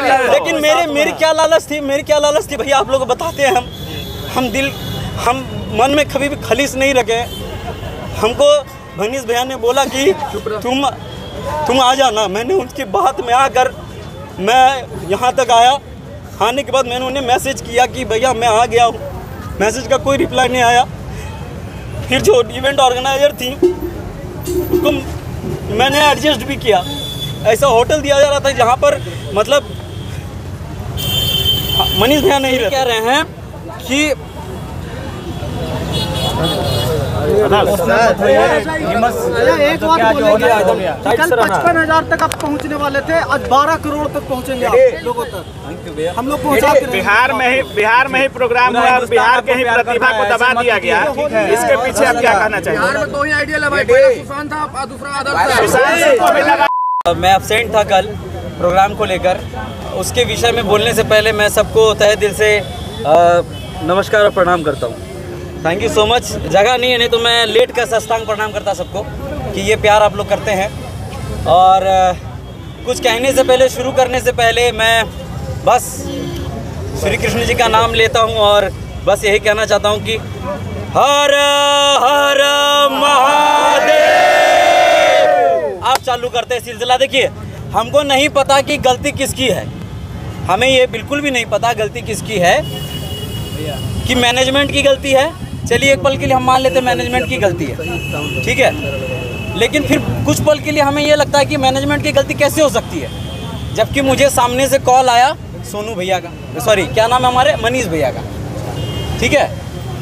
लेकिन मेरी क्या लालच थी भैया, आप लोग बताते हैं। हम मन में कभी भी खलीस नहीं रखे। हमको भनीश भैया ने बोला कि तुम आ जाना। मैंने उनकी बात में आकर मैं यहाँ तक आया। आने के बाद मैंने उन्हें मैसेज किया कि भैया मैं आ गया हूँ। मैसेज का कोई रिप्लाई नहीं आया। फिर जो इवेंट ऑर्गेनाइजर थी उनको मैंने एडजस्ट भी किया। ऐसा होटल दिया जा रहा था जहाँ पर मतलब मनीष भैया नहीं कह रहे हैं कि एक बात बोलिए, कल 55,000 तक आप पहुंचने वाले थे, आज 12 करोड़ तक पहुंचेंगे आप लोगों तक। हम लोग पहुंचाते हैं। बिहार में ही प्रोग्राम हुआ और बिहार के ही प्रतिभा को दबा दिया गया। इसके पीछे आप क्या कहना चाहिए? बिहार में तो ही आइडिया लगा, पहला सुशांत था, दूसरा आदर्श था। मैं एब्सेंट था कल प्रोग्राम को लेकर। उसके विषय में बोलने से पहले मैं सबको तहे दिल से नमस्कार और प्रणाम करता हूँ। Thank you so much. जगह नहीं तो मैं लेट कर साष्टांग प्रणाम करता सबको कि ये प्यार आप लोग करते हैं। और कुछ कहने से पहले, शुरू करने से पहले मैं बस श्री कृष्ण जी का नाम लेता हूँ और बस यही कहना चाहता हूँ कि हर हर महादेव। आप चालू करते हैं सिलसिला। देखिए, हमको नहीं पता कि गलती किसकी है। हमें ये बिल्कुल भी नहीं पता गलती किसकी है, कि मैनेजमेंट की गलती है। चलिए एक पल के लिए हम मान लेते हैं मैनेजमेंट की गलती है, ठीक है। लेकिन फिर कुछ पल के लिए हमें ये लगता है कि मैनेजमेंट की गलती कैसे हो सकती है, जबकि मुझे सामने से कॉल आया सोनू भैया का, सॉरी क्या नाम है हमारे, मनीष भैया का, ठीक है।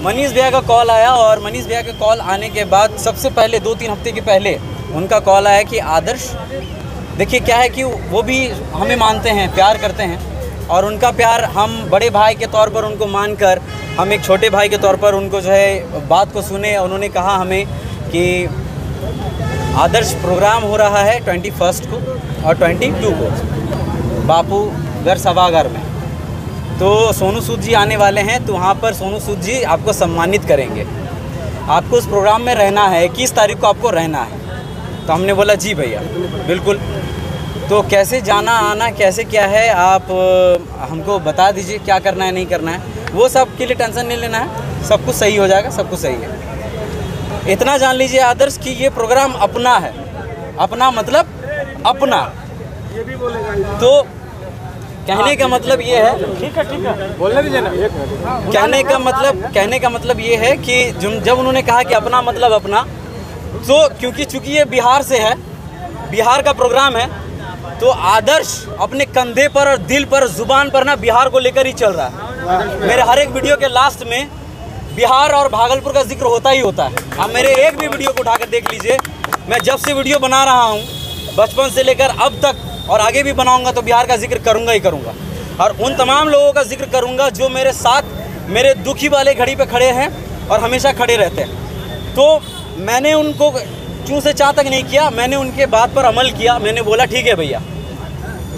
मनीष भैया का कॉल आया और मनीष भैया का कॉल आने के बाद सबसे पहले 2-3 हफ्ते के पहले उनका कॉल आया कि आदर्श, देखिए क्या है कि वो भी हमें मानते हैं, प्यार करते हैं। और उनका प्यार हम बड़े भाई के तौर पर उनको मानकर, हम एक छोटे भाई के तौर पर उनको जो है बात को सुने। उन्होंने कहा हमें कि आदर्श प्रोग्राम हो रहा है 21 को और 22 को बापू घर सभागार में, तो सोनू सूद जी आने वाले हैं, तो वहाँ पर सोनू सूद जी आपको सम्मानित करेंगे। आपको उस प्रोग्राम में रहना है, 21 तारीख को आपको रहना है। तो हमने बोला जी भैया बिल्कुल। तो कैसे जाना आना कैसे क्या है आप हमको बता दीजिए, क्या करना है नहीं करना है। वो सब के लिए टेंशन नहीं लेना है, सब कुछ सही हो जाएगा, सब कुछ सही है। इतना जान लीजिए आदर्श कि ये प्रोग्राम अपना है। अपना मतलब अपना, ये भी बोलेगा। तो कहने का मतलब ये है, ठीक है बोलने दीजिए ना। कहने का मतलब ये है कि जब उन्होंने कहा कि अपना मतलब अपना, तो क्योंकि चूंकि ये बिहार से है, बिहार का प्रोग्राम है, तो आदर्श अपने कंधे पर और दिल पर, जुबान पर ना बिहार को लेकर ही चल रहा है। मेरे हर एक वीडियो के लास्ट में बिहार और भागलपुर का जिक्र होता ही होता है। आप मेरे एक भी वीडियो को उठाकर देख लीजिए। मैं जब से वीडियो बना रहा हूँ, बचपन से लेकर अब तक, और आगे भी बनाऊंगा, तो बिहार का जिक्र करूंगा ही करूंगा। और उन तमाम लोगों का जिक्र करूंगा जो मेरे साथ मेरे दुखी वाले घड़ी पे खड़े हैं और हमेशा खड़े रहते हैं। तो मैंने उनको चूँ से चाह तक नहीं किया, मैंने उनके बात पर अमल किया। मैंने बोला ठीक है भैया,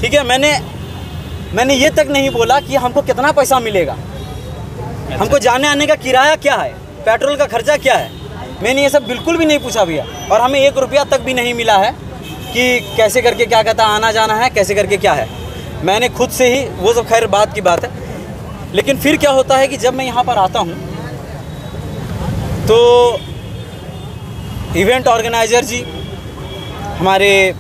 ठीक है। मैंने ये तक नहीं बोला कि हमको कितना पैसा मिलेगा, हमको जाने आने का किराया क्या है, पेट्रोल का खर्चा क्या है। मैंने ये सब बिल्कुल भी नहीं पूछा भैया। और हमें 1 रुपया तक भी नहीं मिला है कि कैसे करके क्या कहता आना जाना है, कैसे करके क्या है। मैंने खुद से ही, वो सब खैर बात की बात है। लेकिन फिर क्या होता है कि जब मैं यहाँ पर आता हूँ तो इवेंट ऑर्गेनाइजर जी हमारे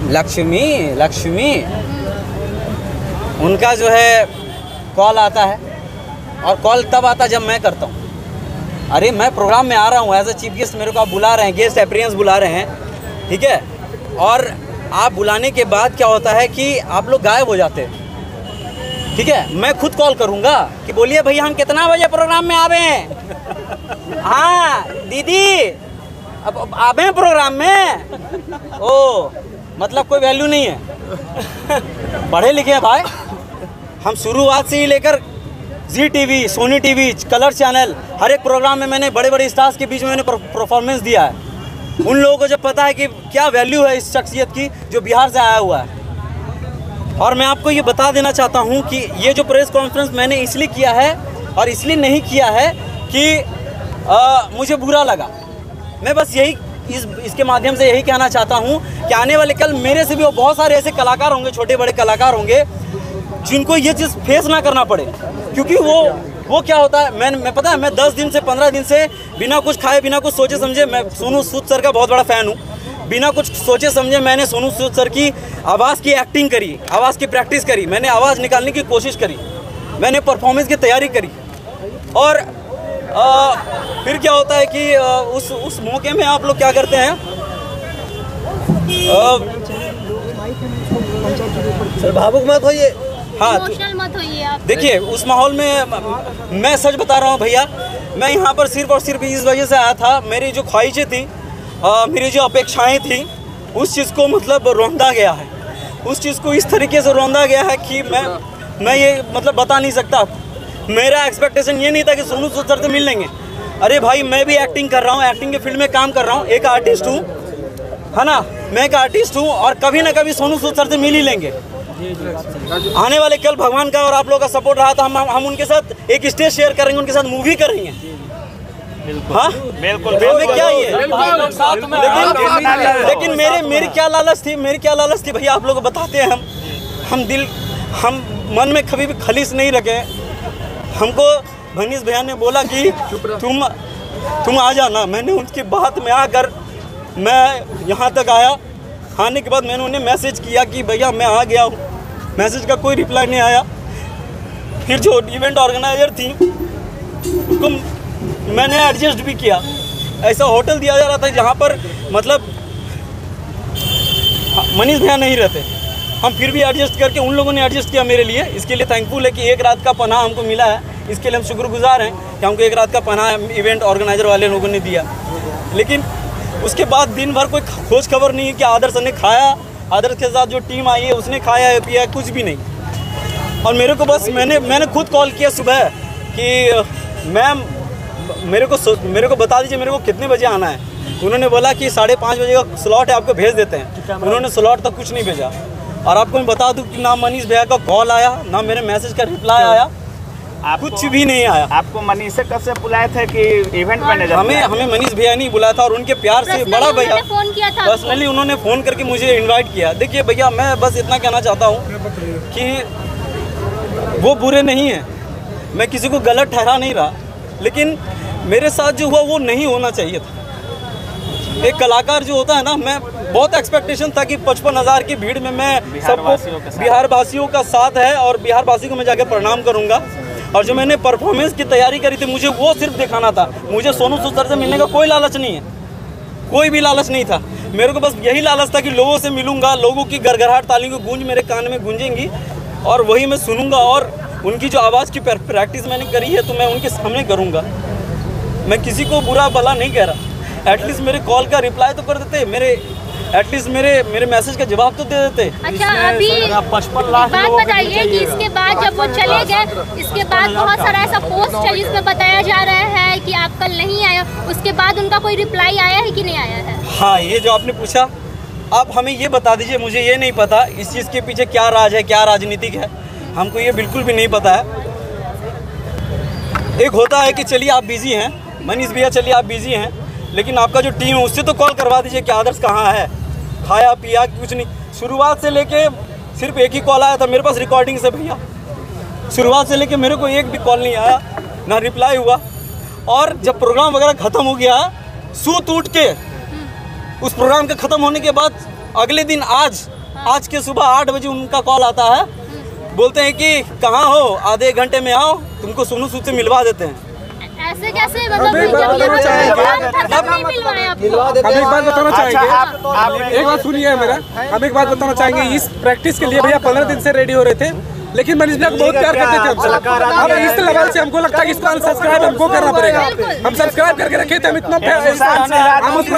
लक्ष्मी उनका जो है कॉल आता है। और कॉल तब आता जब मैं करता हूँ, अरे मैं प्रोग्राम में आ रहा हूँ एज अ चीफ गेस्ट, मेरे को आप बुला रहे हैं, गेस्ट अपीयरेंस बुला रहे हैं, ठीक है। और आप बुलाने के बाद क्या होता है कि आप लोग गायब हो जाते हैं, ठीक है। मैं खुद कॉल करूँगा कि बोलिए भैया हम कितना बजे प्रोग्राम में आवे हैं। हाँ दीदी अब आवे हैं प्रोग्राम में। ओ मतलब कोई वैल्यू नहीं है। पढ़े लिखे हैं भाई हम। शुरुआत से ही लेकर Zee TV, Sony TV, colour channel, हर एक प्रोग्राम में मैंने बड़े बड़े स्टार्स के बीच में मैंने परफॉर्मेंस दिया है। उन लोगों को जब पता है कि क्या वैल्यू है इस शख्सियत की जो बिहार से आया हुआ है। और मैं आपको ये बता देना चाहता हूँ कि ये जो प्रेस कॉन्फ्रेंस मैंने इसलिए किया है और इसलिए नहीं किया है कि मुझे बुरा लगा। मैं बस इसके माध्यम से यही कहना चाहता हूँ कि आने वाले कल मेरे से भी बहुत सारे ऐसे कलाकार होंगे, छोटे बड़े कलाकार होंगे जिनको ये चीज़ फेस ना करना पड़े। क्योंकि वो क्या होता है, मैं पता है, मैं 10 दिन से 15 दिन से बिना कुछ खाए बिना कुछ सोचे समझे, मैं सोनू सूद सर का बहुत बड़ा फ़ैन हूँ, बिना कुछ सोचे समझे मैंने सोनू सूद सर की आवाज़ की एक्टिंग करी, आवाज़ की प्रैक्टिस करी, मैंने आवाज़ निकालने की कोशिश करी, मैंने परफॉर्मेंस की तैयारी करी। और फिर क्या होता है कि उस मौके में आप लोग क्या करते हैं, सर भावुक मत होइए, हाँ इमोशनल मत होइए आप। देखिए उस माहौल में मैं सच बता रहा हूँ भैया, मैं यहाँ पर सिर्फ और सिर्फ इस वजह से आया था, मेरी जो ख्वाहिशें थी, मेरी जो अपेक्षाएं थी, उस चीज़ को मतलब रौंदा गया है, उस चीज़ को इस तरीके से रौंदा गया है कि मैं ये मतलब बता नहीं सकता। मेरा एक्सपेक्टेशन ये नहीं था कि सोनू सूद सर से मिल लेंगे। अरे भाई मैं भी एक्टिंग कर रहा हूँ, एक्टिंग के फील्ड में काम कर रहा हूँ, एक आर्टिस्ट हूँ, है ना, मैं एक आर्टिस्ट हूँ और कभी ना कभी सोनू सूद सर से मिल ही लेंगे। आने वाले कल भगवान का और आप लोगों का सपोर्ट रहा तो हम उनके साथ एक स्टेज शेयर करेंगे, उनके साथ मूवी करेंगे। हाँ बिल्कुल क्या ही है, लेकिन मेरी क्या लालच थी भैया, आप लोग को बताते हैं, हम मन में कभी भी खलीस नहीं रखे। हमको भनीश भैया ने बोला कि तुम आ जाना, मैंने उनकी बात में आकर मैं यहाँ तक आया। आने के बाद मैंने उन्हें मैसेज किया कि भैया मैं आ गया हूँ, मैसेज का कोई रिप्लाई नहीं आया। फिर जो इवेंट ऑर्गेनाइजर थी उनको मैंने एडजस्ट भी किया, ऐसा होटल दिया जा रहा था जहाँ पर मतलब मनीष भैया नहीं रहते, हम फिर भी एडजस्ट करके उन लोगों ने एडजस्ट किया मेरे लिए। इसके लिए थैंकफुल है कि एक रात का पनाह हमको मिला है, इसके लिए हम शुक्रगुजार हैं कि हमको एक रात का पनाह इवेंट ऑर्गेनाइजर वाले लोगों ने दिया। लेकिन उसके बाद दिन भर कोई खोज खबर नहीं है कि आदर्श ने खाया, आदर्श के साथ जो टीम आई है उसने खाया है पिया, कुछ भी नहीं। और मेरे को बस मैंने खुद कॉल किया सुबह कि मैम मेरे को बता दीजिए मेरे को कितने बजे आना है। उन्होंने बोला कि 5:30 बजे का स्लॉट है, आपको भेज देते हैं। उन्होंने स्लॉट तक कुछ नहीं भेजा। और आपको मैं बता दूं कि ना मनीष भैया का कॉल आया, ना मेरे मैसेज का रिप्लाई आया, कुछ भी नहीं आया। आपको मनीष से कब से बुलाए थे कि इवेंट मैनेजर? हमें मनीष भैया नहीं बुलाया था, और उनके प्यार से बड़ा भैया पर्सनली उन्होंने फ़ोन करके मुझे इनवाइट किया। देखिए भैया मैं बस इतना कहना चाहता हूँ कि वो बुरे नहीं हैं, मैं किसी को गलत ठहरा नहीं रहा, लेकिन मेरे साथ जो हुआ वो नहीं होना चाहिए था। एक कलाकार जो होता है ना, मैं बहुत एक्सपेक्टेशन था कि 55,000 की भीड़ में मैं सबको बिहार वासियों का साथ है और बिहार वासी को मैं जाके प्रणाम करूंगा। और जो मैंने परफॉर्मेंस की तैयारी करी थी मुझे वो सिर्फ दिखाना था। मुझे सोनू सूद सर से मिलने का कोई लालच नहीं है, कोई भी लालच नहीं था। मेरे को बस यही लालच था कि लोगों से मिलूंगा, लोगों की गड़गड़ाहट तालियों की गूंज मेरे कान में गूंजेंगी और वही मैं सुनूंगा। और उनकी जो आवाज़ की प्रैक्टिस मैंने करी है तो मैं उनके सामने करूँगा। मैं किसी को बुरा भला नहीं कह रहा, एटलीस्ट मेरे कॉल का रिप्लाई तो कर देते, एटलीस्ट मेरे मैसेज का जवाब तो दे देते। अच्छा अभी 55 लाख बात बताइए कि इसके बाद जब वो चले गए, इसके बाद बहुत सारा ऐसा पोस्ट है जिसमें बताया जा रहा है कि आप कल नहीं आए, उसके बाद उनका कोई रिप्लाई आया है कि नहीं आया है? हाँ, ये जो आपने पूछा, आप हमें ये बता दीजिए, मुझे ये नहीं पता इस चीज़ के पीछे क्या राज है, क्या राजनीतिक है, हमको ये बिल्कुल भी नहीं पता है। एक होता है कि चलिए आप बिजी हैं, मनीष भैया चलिए आप बिजी हैं, लेकिन आपका जो टीम है उससे तो कॉल करवा दीजिए कि आदर्श कहाँ है, खाया पिया कुछ नहीं। शुरुआत से लेके सिर्फ एक ही कॉल आया था मेरे पास रिकॉर्डिंग से भैया, शुरुआत से लेके मेरे को एक भी कॉल नहीं आया, ना रिप्लाई हुआ। और जब प्रोग्राम वगैरह ख़त्म हो गया, सूत उठ के उस प्रोग्राम के ख़त्म होने के बाद अगले दिन आज के सुबह 8 बजे उनका कॉल आता है, बोलते हैं कि कहाँ हो, आधे 1 घंटे में आओ, तुमको सोनू सूद से मिलवा देते हैं। ऐसे कैसे मतलब एक बात बताना चाहेंगे, एक बात सुनिए मेरा, हम एक बात बताना चाहेंगे। इस प्रैक्टिस के लिए भैया 15 दिन से रेडी हो रहे थे, लेकिन मनीष भैया बहुत प्यार करते थे हमसे। अब इस लेवल से हमको लगता है कि इसको अनसब्सक्राइब हमको करना पड़ेगा। हम सब्सक्राइब करके रखे थे, हम इतना हम उसको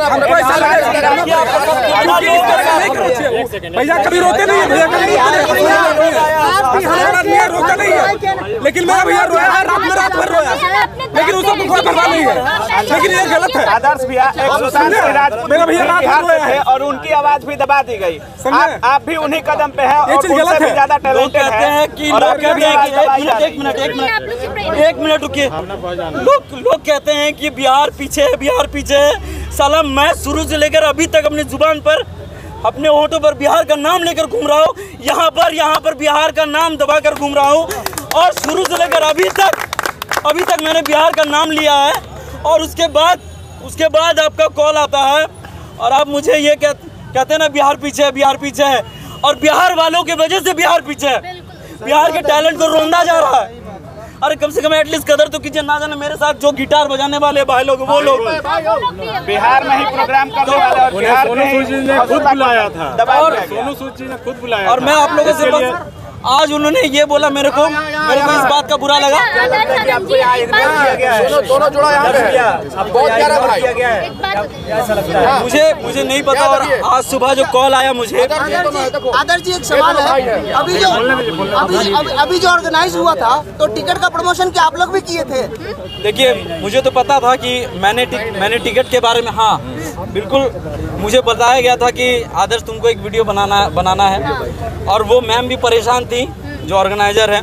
हमको ऐसा भैया कभी रोते नहीं है, भैया कभी रोता नहीं है, लेकिन मेरा भैया रोया है, रात भर रोया, लेकिन उसको कोई परवाह नहीं है। लेकिन ये गलत है। आदर्श भैया मेरा भैया रात भर रोया है और उनकी आवाज भी दबा दी गई। आप भी उन्हीं कदम पे है ये चीज गलत है। ज्यादा लोग टैलेंटेड कहते हैं कि और लोग अभी कहते हैं कि आप लोग रुकिए। लोग कहते हैं कि बिहार पीछे है, बिहार पीछे है। साला मैं शुरू से लेकर अभी तक अपनी जुबान पर, अपने होठों पर बिहार का नाम लेकर घूम रहा हूँ। यहाँ पर बिहार का नाम दबाकर घूम रहा हूँ और शुरू से लेकर अभी तक मैंने बिहार का नाम लिया है। और उसके बाद आपका कॉल आता है और आप मुझे ये कहते हैं ना बिहार पीछे है, बिहार पीछे है। और बिहार वालों की वजह से बिहार पीछे है। बिहार के टैलेंट को रोंदा जा रहा है। अरे कम से कम एटलीस्ट कदर तो कीजिए। ना जाने मेरे साथ जो गिटार बजाने वाले भाई लोग, वो लोग बिहार में ही प्रोग्राम करने वाले और बिहार में ही खुद बुलाया था और सोनू सूद जी ने खुद बुलाया और मैं आप लोगों से बस आज उन्होंने ये बोला मेरे को इस बात का बुरा लगा। दोनों जोड़ा यहाँ पे बहुत प्यारा भाई। मुझे नहीं पता। और आज सुबह जो कॉल आया मुझे, आदर्श जी एक सवाल है। अभी जो ऑर्गेनाइज हुआ था तो टिकट का प्रमोशन क्या आप लोग भी किए थे? देखिए मुझे तो पता था कि मैंने टिकट के बारे में, हाँ बिल्कुल मुझे बताया गया था कि आदर्श तुमको एक वीडियो बनाना है। और वो मैम भी परेशान थी, जो ऑर्गेनाइजर है,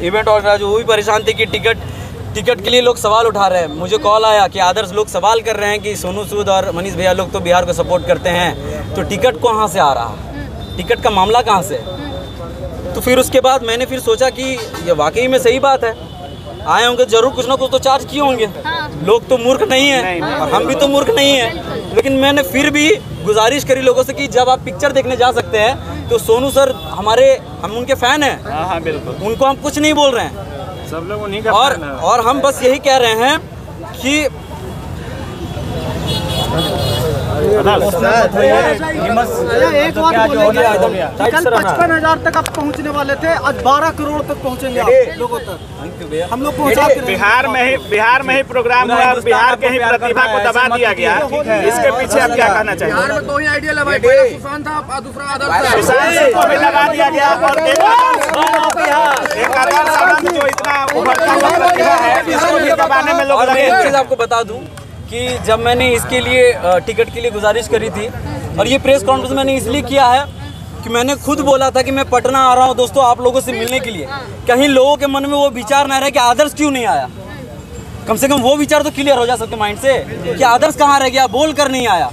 इवेंट ऑर्गेनाइजर, वो भी परेशान थी कि टिकट के लिए लोग सवाल उठा रहे हैं। मुझे कॉल आया कि आदर्श लोग सवाल कर रहे हैं कि सोनू सूद और मनीष भैया लोग तो बिहार को सपोर्ट करते हैं, तो टिकट कहाँ से आ रहा है, टिकट का मामला कहाँ से। तो फिर उसके बाद मैंने फिर सोचा कि ये वाकई में सही बात है, आए होंगे जरूर कुछ ना कुछ तो चार्ज किए होंगे। लोग तो मूर्ख नहीं हैं और हम भी तो मूर्ख नहीं हैं। लेकिन मैंने फिर भी गुजारिश करी लोगों से कि जब आप पिक्चर देखने जा सकते हैं तो सोनू सर हम उनके फैन हैं। हाँ बिल्कुल, उनको हम कुछ नहीं बोल रहे हैं, सब लोग उन्हीं का और हम बस यही कह रहे हैं कि एक बात कल 55,000 तक आप पहुंचने वाले थे, आज 12 करोड़ तक पहुंचेंगे आप लोगों तक। हम लोग बिहार में ही प्रोग्राम हुआ और बिहार के ही प्रतिभा को दबा दिया गया। इसके पीछे आप क्या कहना चाहिए? बिहार में दो ही आइडिया लगा, पहला सुशांत था, दूसरा आदर्श था। सुशांत सिंह को भी लगा दिया गया और एक आदर्श आनंद जो इतना उभरता हुआ प्रतिभा है, इसको भी दबाने में लोग लगे। एक चीज़ आपको बता दूं कि जब मैंने इसके लिए टिकट के लिए गुजारिश करी थी, और ये प्रेस कॉन्फ्रेंस मैंने इसलिए किया है कि मैंने खुद बोला था कि मैं पटना आ रहा हूँ दोस्तों आप लोगों से मिलने के लिए। कहीं लोगों के मन में वो विचार ना रहे कि आदर्श क्यों नहीं आया। कम से कम वो विचार तो क्लियर हो जा सबके माइंड से कि आदर्श कहाँ रह गया, बोल कर नहीं आया।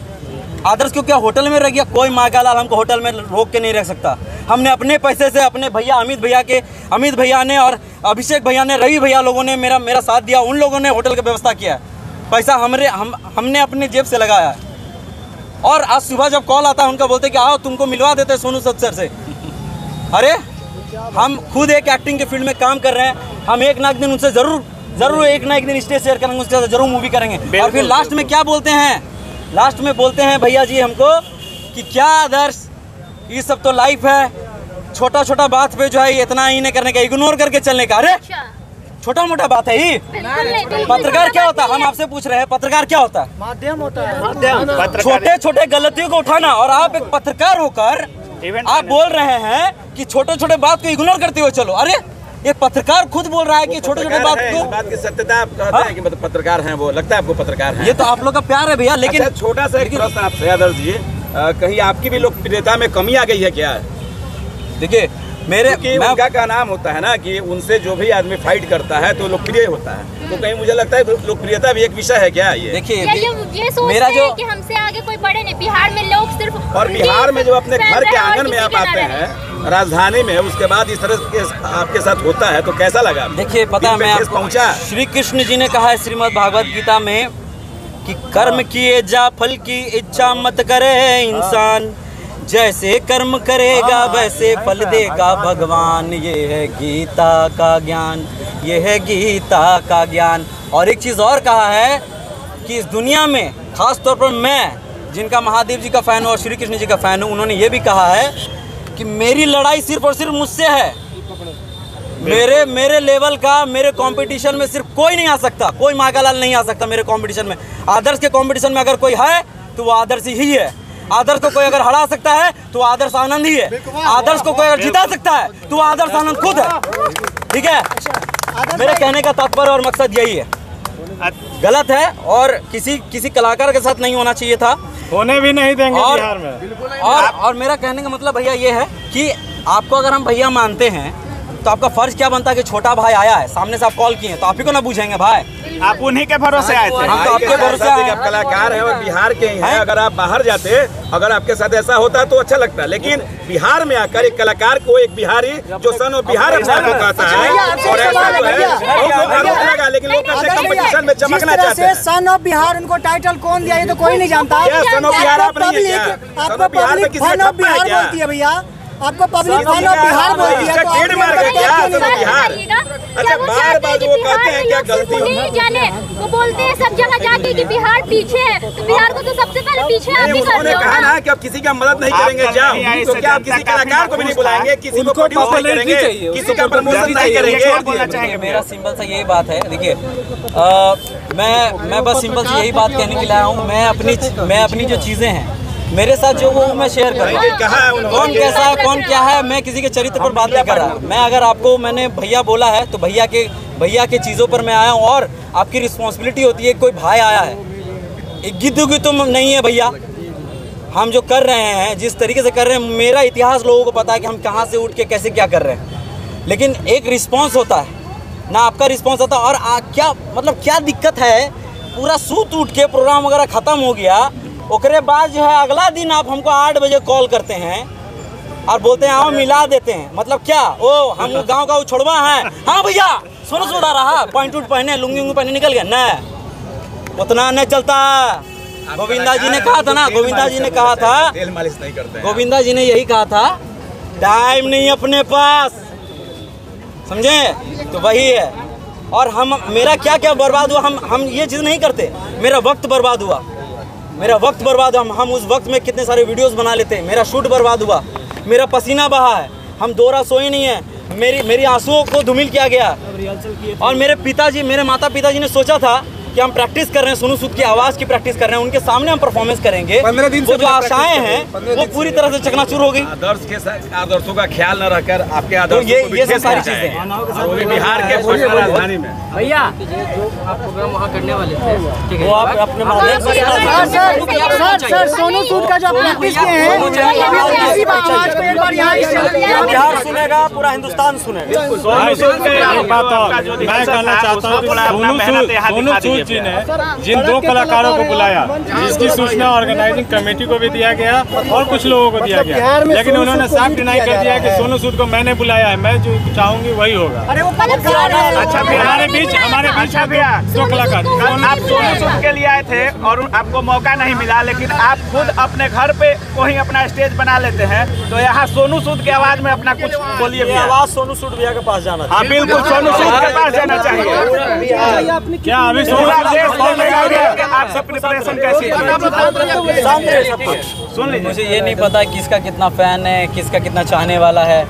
आदर्श क्यों, क्या होटल में रह गया? कोई माँ का लाल हमको होटल में रोक के नहीं रख सकता। हमने अपने पैसे से, अपने भैया अमित भैया ने और अभिषेक भैया ने, रवि भैया लोगों ने मेरा साथ दिया। उन लोगों ने होटल की व्यवस्था किया है, पैसा हमने अपने जेब से लगाया है। और आज सुबह जब कॉल आता है उनका बोलते कि आओ तुमको मिलवा देते सोनू सूद सर से। अरे हम खुद एक एक्टिंग के फील्ड में काम कर रहे हैं, हम एक ना एक दिन उनसे जरूर एक ना एक दिन स्टेज शेयर करेंगे, उसके साथ जरूर मूवी करेंगे। और फिर लास्ट में क्या बोलते हैं, लास्ट में बोलते हैं भैया जी हमको कि क्या आदर्श ये सब तो लाइफ है, छोटा छोटा बात पे जो है इतना ही नहीं करने का, इग्नोर करके चलने का। अरे छोटा मोटा बात है ही। पत्रकार क्या होता है, हम आपसे पूछ रहे हैं, पत्रकार क्या होता है? माध्यम होता है। छोटे छोटे गलतियों को उठाना। और आप एक पत्रकार होकर आप बोल रहे हैं कि छोटे छोटे बात को इग्नोर करते हुए चलो। अरे ये पत्रकार खुद बोल रहा है कि छोटे छोटे बात को, बात की सत्यता आप कहते हैं कि मतलब पत्रकार हैं, वो लगता है आपको पत्रकार हैं। ये तो आप लोग का प्यार है भैया। लेकिन छोटा सा एक प्रश्न आपसे आदर्श जी, कहीं आपकी भी लोकप्रियता में कमी आ गई है क्या? देखिए उनका क्या नाम होता है ना कि उनसे जो भी आदमी फाइट करता है तो लोकप्रिय होता है, तो कहीं मुझे लगता है लोकप्रियता भी एक विषय है क्या? ये देखिए ये सोचते हैं कि हमसे आगे कोई बड़े नहीं। बिहार में लोग सिर्फ, और बिहार में जो अपने घर के आंगन में आप आते हैं, राजधानी में, उसके बाद इस तरह आपके साथ होता है तो कैसा लगा? देखिए पता है मैं पहुँचा, श्री कृष्ण जी ने कहा है श्रीमद् भागवत गीता में कि कर्म किए जा फल की इच्छा मत करे इंसान, जैसे कर्म करेगा वैसे फल देगा भगवान। ये है गीता का ज्ञान, ये है गीता का ज्ञान। और एक चीज़ और कहा है कि इस दुनिया में खास तौर पर मैं जिनका महादेव जी का फ़ैन हूँ और श्री कृष्ण जी का फ़ैन हूँ, उन्होंने ये भी कहा है कि मेरी लड़ाई सिर्फ और सिर्फ मुझसे है। मेरे लेवल का, मेरे कंपटीशन में सिर्फ कोई नहीं आ सकता, कोई मागालाल नहीं आ सकता मेरे कंपटीशन में। आदर्श के कंपटीशन में अगर कोई है तो वो आदर्श ही है। आदर्श को कोई अगर हरा सकता है तो आदर्श आनंद ही है। आदर्श को कोई अगर जिता सकता है तो आदर्श आनंद खुद है। ठीक है, मेरे कहने का तात्पर्य और मकसद यही है। गलत है और किसी कलाकार के साथ नहीं होना चाहिए था, होने भी नहीं देंगे बिहार में। और मेरा कहने का मतलब भैया ये है कि आपको अगर हम भैया मानते हैं तो आपका फर्ज क्या बनता है कि छोटा भाई आया है सामने से आप कॉल किए तो आप ही को ना पूछेंगे भाई, आप उन्हीं के भरोसे आए थे। हम तो आपके भरोसे आए हैं। आप कलाकार हैं और बिहार के ही हैं। अगर आप बाहर जाते, अगर आपके साथ ऐसा होता तो अच्छा लगता, लेकिन बिहार में आकर एक कलाकार को, एक बिहारी जो सन ऑफ बिहार अपने को कहता है और ऐसा जो है आरोप लगा, लेकिन लोग कैसे कंपटीशन में चमकना चाहते हैं। सन ऑफ बिहार उनको टाइटल कौन दिया ये तो कोई नहीं जानता। सन ऑफ बिहार आप नहीं है क्या? आपको पब्लिक फन ऑफ बिहार बोलती है भैया, आपको पब्लिक फन ऑफ बिहार बोलती है। अच्छा, बार बार वो कहते हैं क्या गलती नहीं जाने, वो बोलते हैं सब जगह जाके कि बिहार पीछे है, तो बिहार को तो सबसे पहले पीछे आप ही कर उन्होंने कहा ना कि आप किसी का मदद नहीं करेंगे, जाओ, तो क्या आप किसी कलाकार को भी नहीं बुलाएंगे, किसी को प्रोड्यूस नहीं करेंगे, किसी का प्रमोशन नहीं करेंगे? मेरा सिंपल सा यही बात है। देखिए मैं बस सिंपल से यही बात कहने के लिए आया हूँ। मैं अपनी जो चीज़ें हैं मेरे साथ जो वो मैं शेयर कर रहा हूँ। कौन कैसा है, कौन क्या है, मैं किसी के चरित्र पर बात नहीं कर रहा। मैं अगर आपको मैंने भैया बोला है तो भैया के चीज़ों पर मैं आया हूँ। और आपकी रिस्पॉन्सिबिलिटी होती है, कोई भाई आया है, एक गिद्दू तो नहीं है भैया। हम जो कर रहे हैं, जिस तरीके से कर रहे हैं, मेरा इतिहास लोगों को पता है कि हम कहाँ से उठ के कैसे क्या कर रहे हैं। लेकिन एक रिस्पॉन्स होता है ना, आपका रिस्पॉन्स होता है। और क्या मतलब क्या दिक्कत है, पूरा सूत उठ के प्रोग्राम वगैरह ख़त्म हो गया, उसके बाद जो है अगला दिन आप हमको 8 बजे कॉल करते हैं और बोलते हैं आओ मिला देते हैं। मतलब क्या, ओ हम गांव का छोड़वा है, हाँ भैया सोना सोना रहा, पॉइंट उट पहने, लुंगी पहने निकल गया, न उतना नहीं चलता। गोविंदा जी ने कहा था ना, गोविंदा जी ने कहा था, तेल मालिश नहीं करते, गोविंदा जी ने यही कहा था, टाइम नहीं अपने पास, समझे? तो वही है। और मेरा क्या क्या बर्बाद हुआ, हम ये चीज़ नहीं करते। मेरा वक्त बर्बाद हुआ, मेरा वक्त बर्बाद हुआ। हम उस वक्त में कितने सारे वीडियोस बना लेते हैं। मेरा शूट बर्बाद हुआ, मेरा पसीना बहा है, हम 2 रात सोए नहीं है, मेरी आंसुओं को धूमिल किया गया। और मेरे माता पिताजी ने सोचा था कि हम प्रैक्टिस कर रहे हैं, सोनू सूद की आवाज़ की प्रैक्टिस कर रहे हैं, उनके सामने हम परफॉर्मेंस करेंगे। 15 दिन वो जो आशाएं हैं वो पूरी तरह से चकनाचूर हो गई। आदर्शों का ख्याल न रखकर आपके आदर्शों तो ये सब सारी चीजें हैं। वो भी बिहार के राजधानी में। भैया आप प्रोग्राम वहाँ करने वाले थे, ठीक है, वो आप अपने माध्यम से सर सोनू सूद का जो प्रैक्टिस किए हैं, बिहार सुनेगा, पूरा हिंदुस्तान सुनेगा। सोनू सूद एक बात और मैं कहना चाहता हूँ, सोनू सूद जी ने जिन 2 कलाकारों को बुलाया, जिसकी सूचना ऑर्गेनाइजिंग कमेटी को भी दिया गया और कुछ लोगों को दिया गया, लेकिन उन्होंने साफ डिनाई कर दिया कि सोनू सूद को मैंने बुलाया है, मैं जो चाहूंगी वही होगा। अच्छा, हमारे बीच 2 कलाकार आप सोनू सूद के लिए आए थे और आपको मौका नहीं मिला, लेकिन आप खुद अपने घर पे कोई अपना स्टेज बना लेते हैं, तो यहाँ सोनू सूद की आवाज में अपना कुछ बोलिए। आवाज सोनू सूद भैया के पास जाना। हाँ बिल्कुल, सोनू सूद के पास जाना चाहिए। क्या अभी आपका प्रिपरेशन कैसी है? सुन लीजिए, मुझे ये नहीं पता किसका कितना फैन है, किसका कितना चाहने वाला है।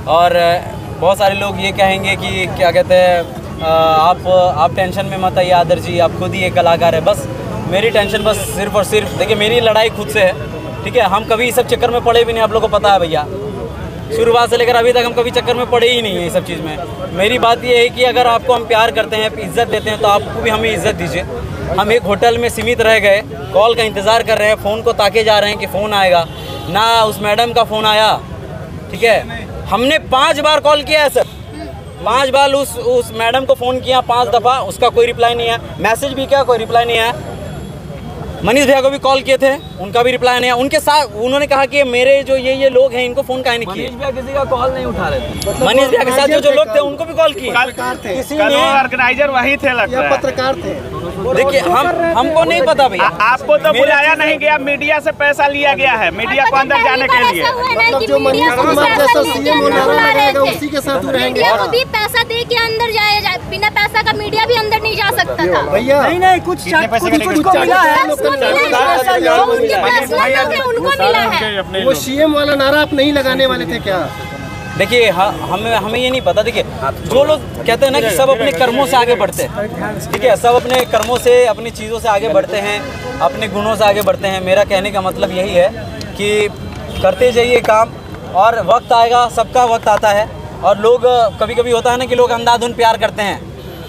और बहुत सारे लोग ये कहेंगे कि क्या कहते हैं, आप टेंशन में मत आइए आदर्श जी, आप खुद ही एक कलाकार है। बस मेरी टेंशन बस सिर्फ और सिर्फ, देखिए मेरी लड़ाई खुद से है, ठीक है। हम कभी इस सब चक्कर में पड़े भी नहीं, आप लोगों को पता है भैया, शुरुआत से लेकर अभी तक हम कभी चक्कर में पड़े ही नहीं है इस सब चीज़ में। मेरी बात ये है कि अगर आपको हम प्यार करते हैं, इज्जत देते हैं, तो आपको भी हमें इज्जत दीजिए। हम एक होटल में सीमित रह गए, कॉल का इंतज़ार कर रहे हैं, फ़ोन को ताके जा रहे हैं कि फ़ोन आएगा, ना उस मैडम का फ़ोन आया, ठीक है। हमने 5 बार कॉल किया है सर, 5 बार उस मैडम को फ़ोन किया, 5 दफ़ा, उसका कोई रिप्लाई नहीं है। मैसेज भी किया, कोई रिप्लाई नहीं है। मनीष भैया को भी कॉल किए थे, उनका भी रिप्लाई नहीं है। उनके साथ उन्होंने कहा कि मेरे जो ये लोग हैं इनको फोन काहे नहीं किए। मनीष भैया किसी का कॉल नहीं उठा रहे थे। मनीष भैया के साथ जो लोग थे उनको भी कॉल किए, किसी ने ऑर्गेनाइजर वही थे, लगता है पत्रकार थे। देखिए हमको नहीं पता भैया, आपको तो बुलाया नहीं गया, मीडिया से पैसा लिया गया है, मीडिया को अंदर जाने के लिए। मतलब जो मनीष कुमार जैसा सीएम रहेगा उसी के साथ रहेंगे। मीडिया को भी पैसा दे के अंदर जाया, बिना पैसा का मीडिया भी अंदर नहीं जा सकता था भैया। नहीं कुछ को मिला है, उनको मिला है। वो सीएम वाला नारा आप नहीं लगाने वाले थे क्या? देखिए हमें ये नहीं पता। देखिए जो लोग कहते हैं ना कि सब अपने कर्मों से आगे बढ़ते हैं, ठीक है, सब अपने कर्मों से, अपनी चीज़ों से आगे बढ़ते हैं, अपने गुणों से आगे बढ़ते हैं। मेरा कहने का मतलब यही है कि करते जाइए काम, और वक्त आएगा, सबका वक्त आता है। और लोग कभी कभी होता है ना कि लोग अंधाधुन प्यार करते हैं,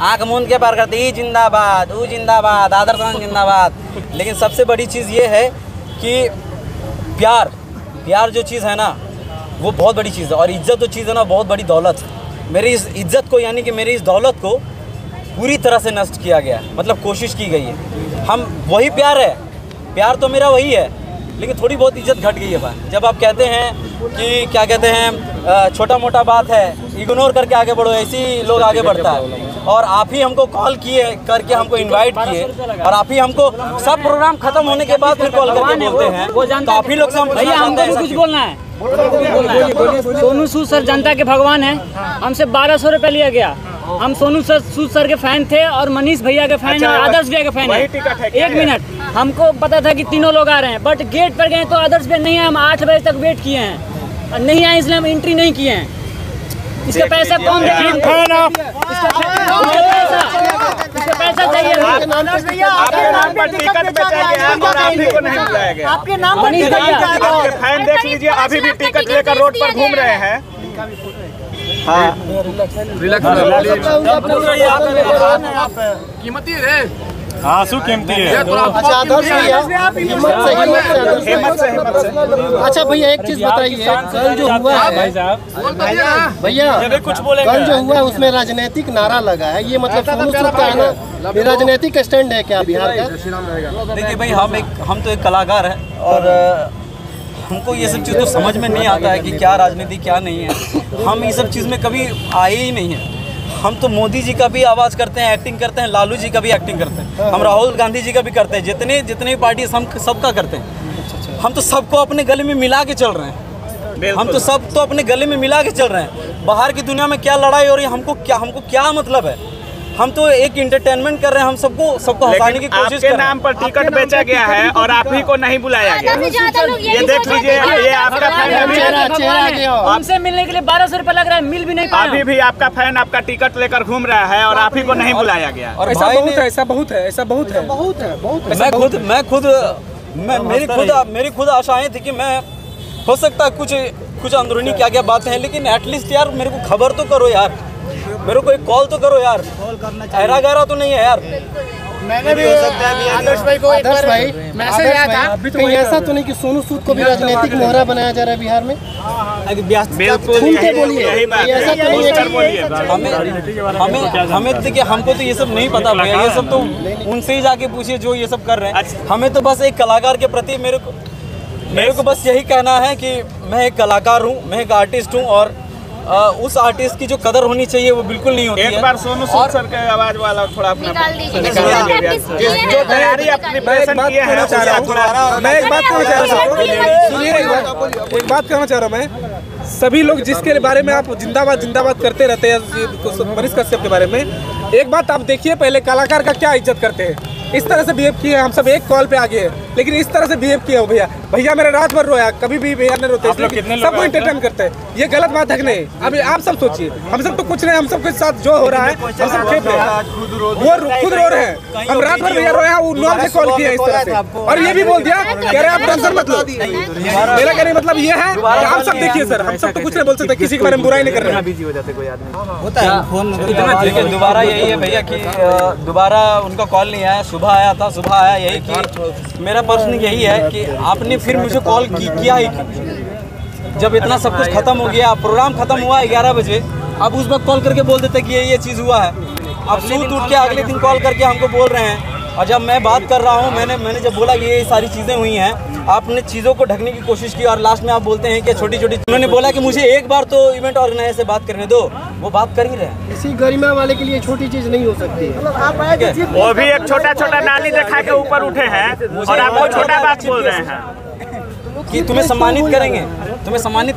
आँख मूंद के प्यार करते हैं, ई जिंदाबाद, ऊ जिंदाबाद, आदर्श जिंदाबाद। लेकिन सबसे बड़ी चीज़ ये है कि प्यार जो चीज़ है ना, वो बहुत बड़ी चीज़ है। और इज्जत जो चीज़ है ना, बहुत बड़ी दौलत है। मेरी इस इज्जत को, यानी कि मेरी इस दौलत को पूरी तरह से नष्ट किया गया है, मतलब कोशिश की गई है। हम वही प्यार है, प्यार तो मेरा वही है, लेकिन थोड़ी बहुत इज्जत घट गई है भाई। जब आप कहते हैं कि क्या कहते हैं, छोटा मोटा बात है, इग्नोर करके आगे बढ़ो, ऐसे ही लोग आगे बढ़ता है। और आप ही हमको कॉल किए करके हमको इनवाइट किए, और आप ही हमको सब प्रोग्राम खत्म होने के बाद फिर कॉल करके बोलते हैं, तो आप ही लोग से हम भैया हमको कुछ बोलना है। सोनू सूद सर जनता के भगवान हैं। हमसे 1200 रुपये लिया गया। हम सोनू सूद सर के फैन थे और मनीष भैया के फैन और आदर्श भैया के फैन है। एक मिनट, हमको पता था कि तीनों लोग आ रहे हैं, बट गेट पर गए तो आदर्श भैया नहीं आए। हम 8 बजे तक वेट किए हैं और नहीं आए, इसलिए हम एंट्री नहीं किए हैं। इसका पैसा कौन देगा? इसका पैसा चाहिए। आपके नाम पर टिकट बेचा गया और आप ही को नहीं बुलाया गया। आपके नाम पर टिकट बेचा गया। आपके फैन देख लीजिए, अभी भी टिकट लेकर रोड पर घूम रहे हैं। हाँ, कीमती है, आंसू कीमती है। हिम्मत से। अच्छा भैया एक चीज बताइए, कल जो हुआ है भैया, कुछ बोले कल जो हुआ है उसमें राजनीतिक नारा लगा है, ये मतलब सोनू सूद का है ना, ये राजनीतिक स्टैंड है क्या बिहार का? देखिए भाई, हम तो एक कलाकार हैं और हमको ये सब चीज़ तो समझ में नहीं आता है कि क्या राजनीति क्या नहीं है। हम ये सब चीज़ में कभी आए ही नहीं हैं। हम तो मोदी जी का भी आवाज़ करते हैं, एक्टिंग करते हैं, लालू जी का भी एक्टिंग करते हैं, हम राहुल गांधी जी का भी करते हैं, जितने भी पार्टी हम सबका करते हैं। हम तो सबको अपने गले में मिला के चल रहे हैं। हम तो सब तो अपने गले में मिला के चल रहे हैं। बाहर की दुनिया में क्या लड़ाई हो रही है, हमको क्या मतलब है? हम तो एक इंटरटेनमेंट कर रहे हैं, हम सबको हंसाने की कोशिश कर रहे हैं। नाम पर टिकट बेचा गया है और आप ही को नहीं बुलाया गया। ये देख लीजिए, ये आपका फैन, हमसे मिलने के लिए 1200 रुपये लग रहा है, मिल भी नहीं पाया। अभी भी आपका फैन आपका टिकट लेकर घूम रहा है और आप ही को नहीं बुलाया गया। और ऐसा बहुत है। मेरी खुद आशाएं थी कि मैं, हो सकता है कुछ अंदरूनी क्या बातें हैं, लेकिन एटलीस्ट यार मेरे को खबर तो करो यार, मेरे को एक कॉल तो करो यार। ऐरा गहरा तो नहीं है यार। मैंने भी आदर्श भाई मैसेज आया था, कहीं ऐसा तो नहीं कि सोनू सूद को भी राजनीतिक मोहरा बनाया जा रहा है बिहार में? हमें देखिए, हमको तो ये सब नहीं पता भैया, ये सब तो उनसे ही जाके पूछिए जो ये सब कर रहे हैं। हमें तो बस एक कलाकार के प्रति मेरे को बस यही कहना है कि मैं एक कलाकार हूँ, मैं एक आर्टिस्ट हूँ, और उस आर्टिस्ट की जो कदर होनी चाहिए वो बिल्कुल नहीं होती है। एक बार सोनू सूद सर के आवाज वाला थोड़ा अपना मैं एक बात कहना चाह रहा हूँ। मैं सभी लोग जिसके बारे में आप जिंदाबाद करते रहते हैं, मनीष कश्यप के बारे में, एक बात आप देखिए, पहले कलाकार का क्या इज्जत करते हैं। इस तरह से बिहेव किए, हम सब एक कॉल पे आ गए, लेकिन इस तरह से बिहेव किया भैया मेरा रात भर रोया, कभी भी भैया ने रोते, सबको एंटरटेन करते हैं। ये गलत बात है कि नहीं? अभी आप सब सोचिए, हम सब तो कुछ नहीं, हम सबके साथ जो हो रहा है हम सब खेप रहे हैं, वो खुद रो रहे हैं। हम रात भर भैया रोए हैं, वो नॉर्मल से कॉल किया इस तरह से, और ये भी बोल दिया कह रहे आप टेंशन मत लो। मेरा कहने मतलब ये है कि आप सब देखिए सर, हम सब तो कुछ नहीं बोल सकते, किसी के बारे में बुराई नहीं कर रहे हैं। दोबारा यही है भैया कि दोबारा उनका कॉल नहीं आया, सुबह आया यही कि मेरा प्रश्न यही है कि आपने फिर मुझे कॉल किया ही क्यों? जब इतना सब कुछ खत्म हो गया, प्रोग्राम खत्म हुआ 11 बजे, अब उस वक्त कॉल करके बोल देते कि ये चीज़ हुआ है। अब सूत उठ के अगले दिन कॉल करके हमको बोल रहे हैं, और जब मैं बात कर रहा हूँ, मैंने जब बोला कि ये सारी चीज़ें हुई हैं, आपने चीज़ों को ढकने की कोशिश की, और लास्ट में आप बोलते हैं कि छोटी उन्होंने बोला कि मुझे एक बार तो इवेंट ऑर्गेनाइजर से बात करने दो, वो बात कर ही रहे हैं। इसी गरिमा वाले के लिए छोटी चीज नहीं हो सकती है। वो भी एक छोटा नाली दिखा के ऊपर उठे हैं और आप वो छोटा बात बोल रहे हैं कि तुम्हें सम्मानित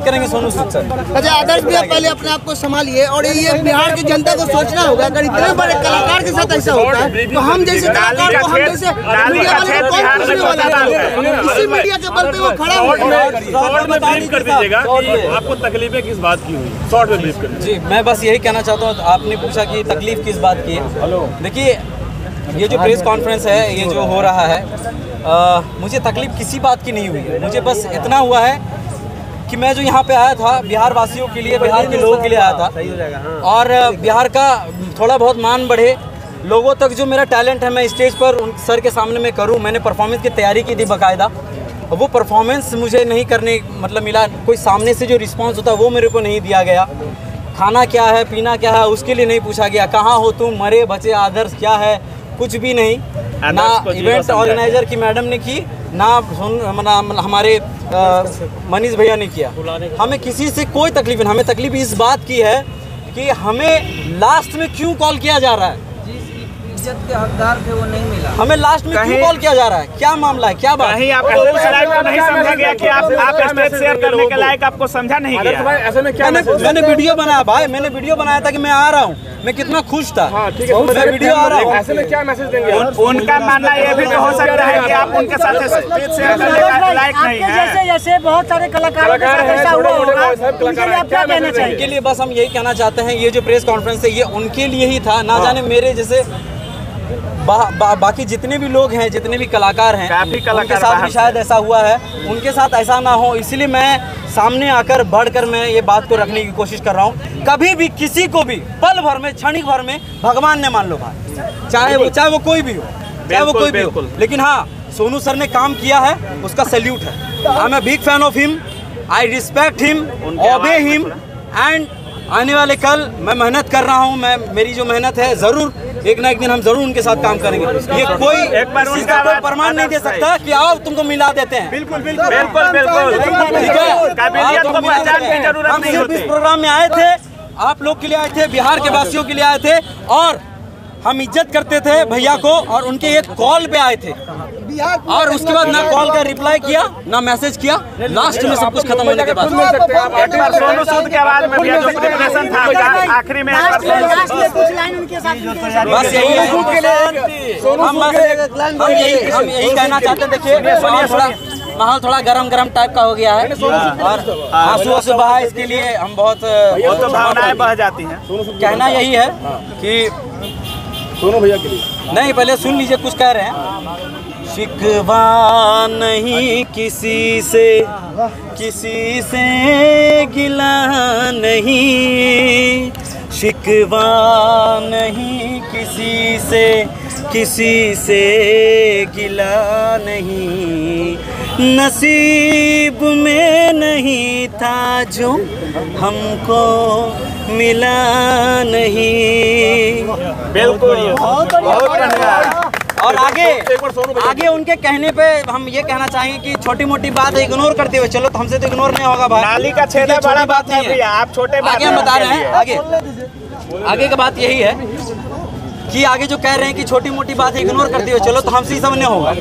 करेंगे सोनू सूद सर। अच्छा आदर्श भैया, पहले अपने आप को संभालिए, और ये बिहार की जनता को सोचना होगा, अगर इतने बड़े कलाकार के साथ ऐसा होता है तो हम जैसे कलाकार को, हम जैसे मीडिया वाले को कौन पूछने वाला है? इसी मीडिया के बल पे वो खड़ा हुआ है। कर दीजिएगा कि आपको तकलीफें किस बात की हुई, शॉर्ट में ब्रीफ कर दीजिए। जी, मैं बस यही कहना चाहता हूँ, आपने पूछा कि तकलीफ किस बात की है। देखिए, ये जो प्रेस कॉन्फ्रेंस है, ये जो हो रहा है, मुझे तकलीफ किसी बात की नहीं हुई है। मुझे बस इतना हुआ है कि मैं जो यहाँ पे आया था, बिहार वासियों के लिए, बिहार के लोगों के लिए आया था, और बिहार का थोड़ा बहुत मान बढ़े, लोगों तक जो मेरा टैलेंट है मैं स्टेज पर उन सर के सामने में करूँ। मैंने परफॉर्मेंस की तैयारी की थी बाकायदा, वो परफॉर्मेंस मुझे नहीं करने मतलब मिला, कोई सामने से जो रिस्पांस होता है वो मेरे को नहीं दिया गया। खाना क्या है, पीना क्या है, उसके लिए नहीं पूछा गया। कहाँ हो तुम, मरे बचे, आदर्श क्या है, कुछ भी नहीं। ना इवेंट ऑर्गेनाइजर की मैडम ने की, ना हमारे मनीष भैया ने किया। हमें किसी से कोई तकलीफ नहीं। हमें तकलीफ इस बात की है कि हमें लास्ट में क्यों कॉल किया जा रहा है। इज्जत के हकदार थे वो नहीं मिला। हमें लास्ट में क्यों कॉल किया जा रहा है, क्या मामला है, क्या बात? कहीं आपको नहीं समझा गया कि आप स्टेज शेयर करने के लायक आपको समझा नहीं गया। ऐसे में क्या मैंने वीडियो बनाया भाई, मैंने वीडियो बनाया था कि मैं आ रहा हूँ, मैं कितना खुश था। मैं वीडियो आ रहा हूँ। ऐसे में क्या मैसेज देंगे? उनका मानना ये भी तो हो सकता है कि आप उनके साथ स्टेज शेयर करने के लायक नहीं है। जैसे बहुत सारे कलाकारों के साथ ऐसा हुआ होगा, उनके लिए आप क्या कहना चाहिए? उनके लिए बस हम यही कहना चाहते हैं, ये जो प्रेस कॉन्फ्रेंस है ये उनके लिए ही था। ना जाने मेरे जैसे बाकी जितने भी लोग हैं, जितने भी कलाकार हैं, उनके साथ भी शायद ऐसा हुआ है, उनके साथ ऐसा ना हो, इसलिए मैं सामने आकर बढ़कर मैं ये बात को रखने की कोशिश कर रहा हूँ। कभी भी किसी को भी पल भर में, क्षणिक भर में भगवान ने मान लो भाई, चाहे वो कोई भी हो, चाहे वो कोई भी हो। लेकिन हाँ, सोनू सर ने काम किया है, उसका सैल्यूट है। I am a big fan of him, I respect him, obey him. And आने वाले कल मैं मेहनत कर रहा हूँ, मेरी जो मेहनत है ज़रूर एक ना एक दिन हम जरूर उनके साथ काम करेंगे। ये कोई इसका कोई प्रमाण नहीं दे सकता कि आओ तुमको मिला देते हैं। बिल्कुल बिल्कुल बिल्कुल बिल्कुल, ठीक है। हम सिर्फ इस प्रोग्राम में आए थे, आप लोग के लिए आए थे, बिहार के वासियों के लिए आए थे, और हम इज्जत करते थे भैया को, और उनके एक कॉल पे आए थे, और उसके बाद ना कॉल का रिप्लाई किया, ना मैसेज किया। लास्ट में सब कुछ खत्म होने के बाद एक बार सोनू सूद के आवाज में जो प्रिपरेशन था, आखिरी में बस यही है। हम यही कहना चाहते हैं। देखिए माहौल थोड़ा गरम टाइप का हो गया है, और आंसुओं से बहा, इसके लिए हम बहुत भावनाएं बह जाती हैं। कहना यही है कि सोनू भैया के लिए नहीं, पहले सुन लीजिए कुछ कह रहे हैं। शिकवा नहीं किसी से गिला नहीं, शिकवा नहीं किसी से गिला नहीं, नसीब में नहीं था जो हमको मिला नहीं। बिल्कुल, बहुत धन्यवाद। और आगे उनके कहने पे हम ये कहना चाहेंगे कि छोटी मोटी बात इग्नोर करते हुए चलो, तो हमसे तो इग्नोर नहीं होगा भाई। नाली का छेदा बड़ा बात नहीं है, आप छोटे आगे हम बता रहे हैं। आगे का बात यही है कि आगे जो कह रहे हैं कि छोटी मोटी बात इग्नोर करते हुए चलो, तो हमसे सब नहीं होगा।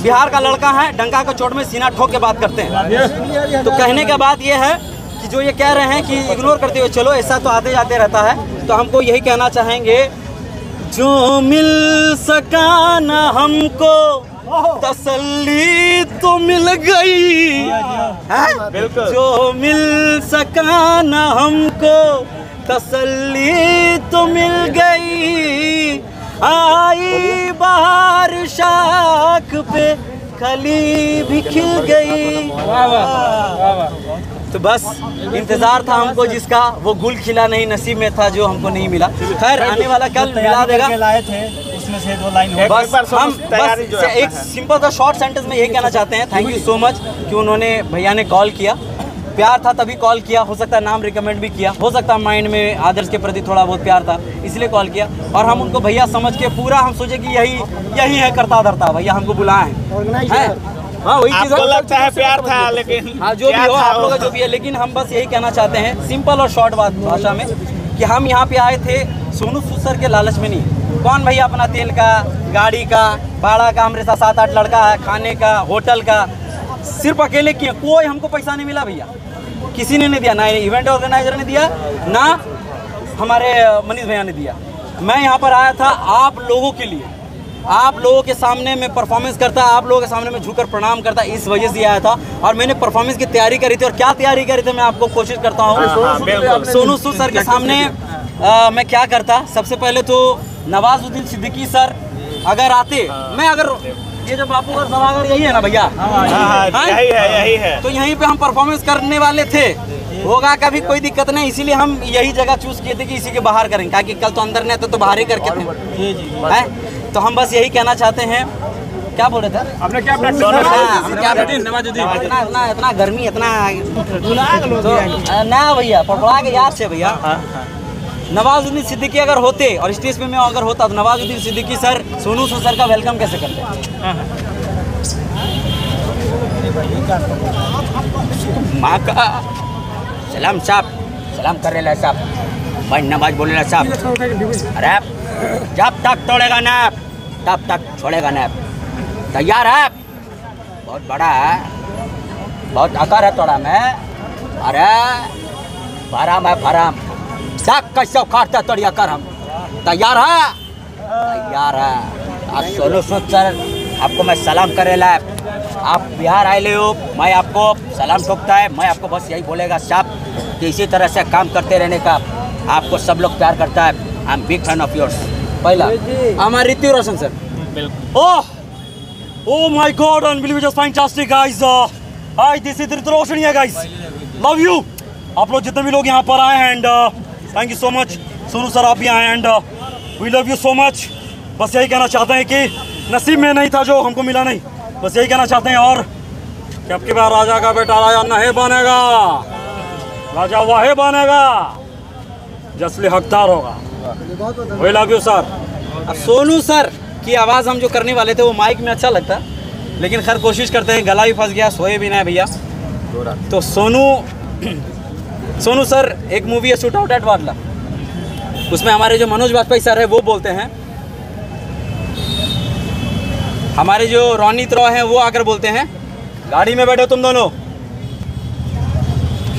बिहार का लड़का है, डंका का चोट में सीना ठोक के बात करते हैं। तो कहने का बात यह है कि जो ये कह रहे हैं कि इग्नोर करते हुए चलो, ऐसा तो आते जाते रहता है। तो हमको यही कहना चाहेंगे, जो मिल सका न हमको तसल्ली तो मिल गई, जो मिल सका न हमको तसल्ली तो मिल गई, आई बहार शाख पे कली भी खिल गई। तो बस इंतजार था हमको जिसका, वो गुल खिला नहीं, नसीब में था जो हमको नहीं मिला। खैर आने वाला कल मिला देगा। लाए थे उसमें से 2 लाइन बस हम बस एक सिंपल सा शॉर्ट सेंटेंस में यही कहना चाहते हैं, थैंक यू सो मच कि उन्होंने भैया ने कॉल किया। प्यार था तभी कॉल किया, हो सकता है नाम रिकमेंड भी किया, हो सकता है माइंड में आदर्श के प्रति थोड़ा बहुत प्यार था इसलिए कॉल किया। और हम उनको भैया समझ के पूरा हम सोचे कि यही है करता धरता, भैया हमको बुलाए हैं। हाँ वही चीज़ लगता है प्यार था, लेकिन हाँ जो भी हो आप लोग का जो भी है, लेकिन हम बस यही कहना चाहते हैं सिंपल और शॉर्ट भाषा में कि हम यहाँ पे आए थे सोनू सूद सर के लालच में नहीं। कौन भैया अपना तेल का, गाड़ी का भाड़ा का, हमारे साथ 7-8 लड़का है, खाने का, होटल का, सिर्फ अकेले किए, कोई हमको पैसा नहीं मिला भैया, किसी ने नहीं दिया, ना इवेंट ऑर्गेनाइजर ने दिया, ना हमारे मनीष भैया ने दिया। मैं यहाँ पर आया था आप लोगों के लिए, आप लोगों के सामने मैं परफॉर्मेंस करता, आप लोगों के सामने मैं झुककर प्रणाम करता, इस वजह से आया था। और मैंने परफॉर्मेंस की तैयारी करी थी, और क्या तैयारी करी थी मैं आपको कोशिश करता हूँ। सोनू सूद सर के सामने मैं क्या करता, सबसे पहले तो नवाजुद्दीन सिद्दीकी सर अगर आते, मैं अगर ये जो बापू का सभागार यही है ना भैया, यही है, तो यहीं पे हम परफॉर्मेंस करने वाले थे। होगा कभी कोई दिक्कत नहीं, इसीलिए हम यही जगह चूज किए थे कि इसी के बाहर करेंगे, ताकि कल तो अंदर नहीं तो बाहर ही करके थे। तो हम बस यही कहना चाहते हैं क्या बोल रहे थे आपने क्या इतना गर्मी इतना तो ना भैया पकड़ा के याद से भैया नवाजुद्दीन सिद्दीकी अगर होते और स्टेज पे में अगर होता तो नवाजुद्दीन सिद्दीकी सर सोनू सूद सर का वेलकम कैसे करते? माँ का सलाम साहब सलाम कर रहे साहब भाई नमाज बोल रहे साहब अरे जब तक तोड़ेगा नैप तब तक छोड़ेगा नैप तैयार है बहुत बड़ा है बहुत आकार है थोड़ा में अरे फराम है फराम तक कैसे उखाड़ता तोड़िया कर हम तैयार है तैयार है आज सोनू सूद सर आपको मैं सलाम कर रहा है आप बिहार आए हो मैं आपको सलाम ठोकता है मैं आपको बस यही बोलेगा साहब कि इसी तरह से काम करते रहने का आपको सब लोग प्यार करता है I am big fan of yours पहला हमारे Hrithik Roshan sir oh my god unbelievable fantastic guys hi this is Hrithik Roshan here guys love you आप लोग जितने भी लोग यहाँ पर आए हैं and thank you so much Sonu sir आप भी आए and we love you so much बस यही कहना चाहते हैं कि नसीब में नहीं था जो हमको मिला नहीं बस यही कहना चाहते हैं और कि अब की बार राजा का बेटा राजा नहीं बनेगा राजा वाहे बनेगा जसली हकदार होगा वी लव यू सर। अब सोनू सर की आवाज़ हम जो करने वाले थे वो माइक में अच्छा लगता लेकिन खैर कोशिश करते हैं गला भी फंस गया सोए भी नहीं भैया तो सोनू सर एक मूवी है शूट आउट एट वाटला उसमें हमारे जो मनोज वाजपेयी सर है वो बोलते हैं हमारे जो रोनित रॉय हैं वो आकर बोलते हैं गाड़ी में बैठो तुम दोनों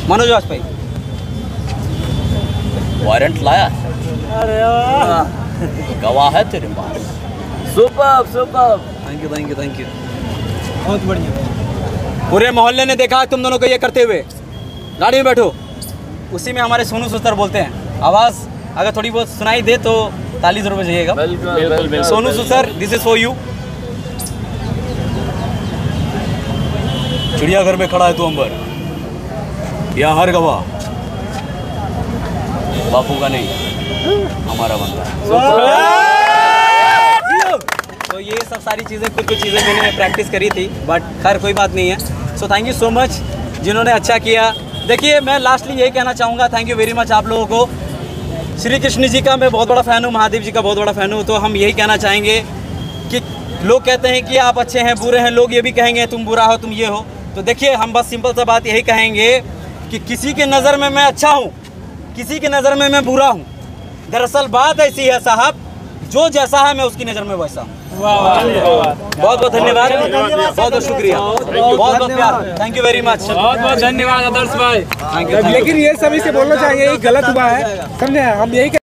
मनोज वाजपेयी वारंट लाया अरे गवाह है तेरे पास super super thank you thank you thank you बहुत बढ़िया पूरे मोहल्ले ने देखा तुम दोनों को ये करते हुए गाड़ी में बैठो उसी में हमारे सोनू सूद सर बोलते हैं आवाज़ अगर थोड़ी बहुत सुनाई दे तो ताली ज़रूर बजाइएगा Sonu Sood sir this is for you चिड़ियाघर में खड़ा है तू अंबर यहाँ हर गवाह बापू का नहीं हमारा बंदा तो ये सब सारी चीज़ें कुछ चीज़ें मैंने प्रैक्टिस करी थी बट खैर कोई बात नहीं है so thank you so much जिन्होंने अच्छा किया। देखिए मैं लास्टली यही कहना चाहूँगा थैंक यू वेरी मच आप लोगों को श्री कृष्ण जी का मैं बहुत बड़ा फ़ैन हूँ महादेव जी का बहुत बड़ा फ़ैन हूँ तो हम यही कहना चाहेंगे कि लोग कहते हैं कि आप अच्छे हैं बुरे हैं लोग ये भी कहेंगे तुम बुरा हो तुम ये हो तो देखिए हम बस सिंपल सा बात यही कहेंगे कि किसी के नज़र में मैं अच्छा हूँ किसी की नज़र में मैं बुरा हूँ दरअसल बात ऐसी है साहब जो जैसा है मैं उसकी नज़र में वैसा हूँ। बहुत बहुत धन्यवाद बहुत बहुत शुक्रिया बहुत बहुत प्यार थैंक यू वेरी मच बहुत बहुत धन्यवाद आदर्श भाई। लेकिन ये सभी से बोलना चाहिए ये गलत हुआ है समझे हम यही